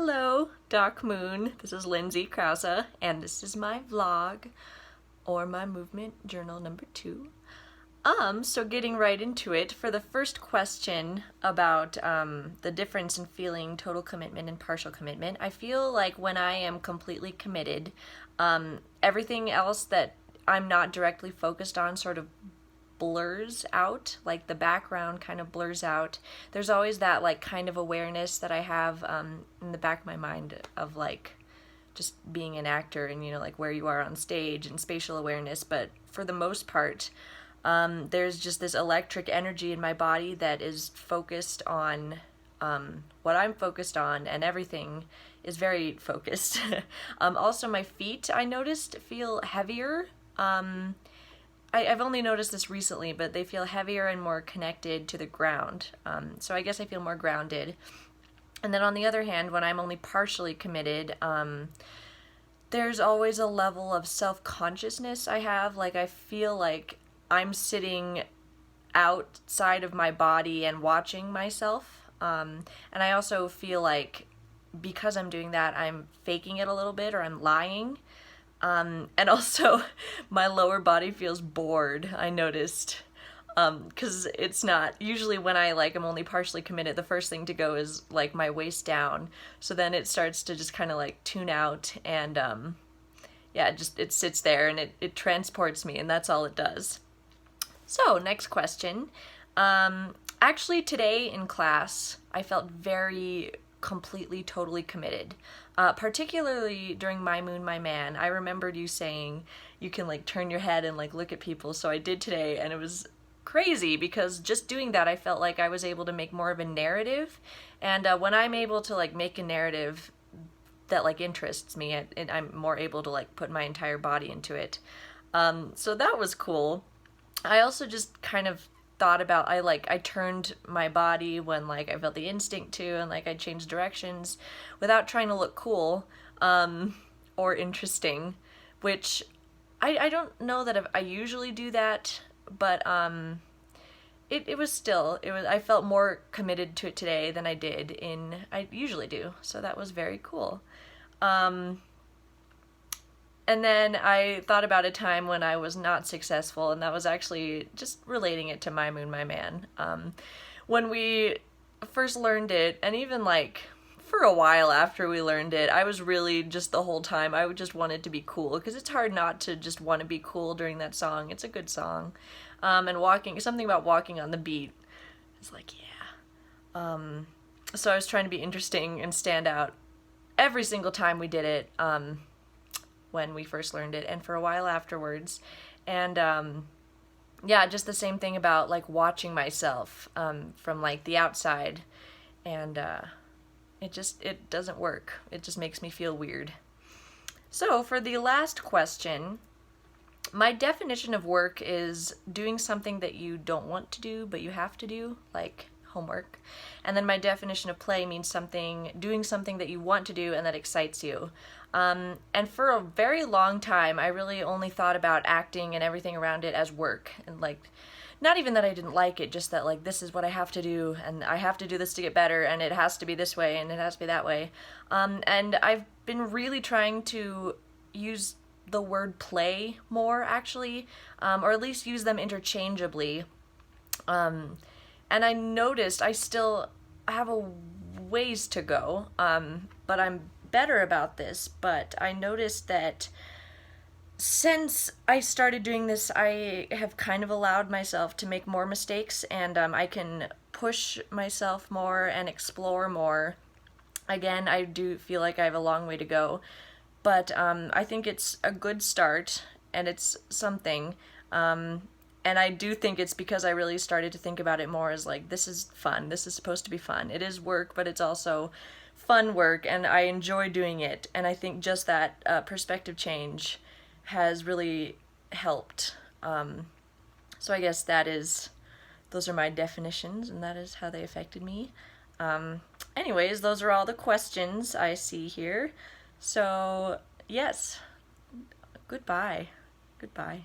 Hello, Doc Moon. This is Lindsay Krause, and this is my vlog, or my movement journal number 2. So getting right into it, for the first question about the difference in feeling total commitment and partial commitment, I feel like when I am completely committed, everything else that I'm not directly focused on sort of blurs out, like the background kind of blurs out. There's always that like kind of awareness that I have in the back of my mind of like just being an actor and like where you are on stage and spatial awareness, but for the most part there's just this electric energy in my body that is focused on what I'm focused on, and everything is very focused. Also my feet, I noticed, feel heavier. I've only noticed this recently, but they feel heavier and more connected to the ground. So I guess I feel more grounded. And then on the other hand, when I'm only partially committed, there's always a level of self-consciousness I have. Like I feel like I'm sitting outside of my body and watching myself. And I also feel like because I'm doing that, I'm faking it a little bit, or I'm lying. And also my lower body feels bored, I noticed, because it's not, usually when I am only partially committed, the first thing to go is like my waist down, so then it starts to just kind of like tune out, and yeah, it sits there and it transports me, and that's all it does. So next question. Actually today in class I felt very completely, totally committed. Particularly during My Moon, My Man, I remembered you saying you can like turn your head and like look at people, so I did today, and it was crazy because just doing that I felt like I was able to make more of a narrative, and when I'm able to like make a narrative that like interests me, I'm more able to like put my entire body into it. So that was cool. I also just kind of thought about, I turned my body when like I felt the instinct to, and like I changed directions without trying to look cool or interesting, which I don't know that I usually do that, but it was still, I felt more committed to it today than I usually do, so that was very cool. And then I thought about a time when I was not successful, and that was actually just relating it to My Moon, My Man. When we first learned it, and even like for a while after we learned it, I was really just the whole time, I just wanted to be cool, because it's hard not to just want to be cool during that song. It's a good song. And something about walking on the beat, it's like, yeah. So I was trying to be interesting and stand out every single time we did it. When we first learned it, and for a while afterwards. And yeah, just the same thing about like watching myself from like the outside, and it doesn't work. It just makes me feel weird. So for the last question, my definition of work is doing something that you don't want to do but you have to do, like homework. And then my definition of play means doing something that you want to do and that excites you. And for a very long time, I really only thought about acting and everything around it as work. And like, not even that I didn't like it, just that like, this is what I have to do, and I have to do this to get better, and it has to be this way, and it has to be that way. And I've been really trying to use the word play more, actually, or at least use them interchangeably. And I noticed I still have a ways to go, but I'm better about this. But I noticed that since I started doing this, I have kind of allowed myself to make more mistakes, and I can push myself more and explore more. Again, I do feel like I have a long way to go, but I think it's a good start, and it's something. And I do think it's because I really started to think about it more as like, this is fun. This is supposed to be fun. It is work, but it's also fun work, and I enjoy doing it. And I think just that perspective change has really helped. So I guess those are my definitions, and that is how they affected me. Anyways, those are all the questions I see here. So yes, goodbye. Goodbye.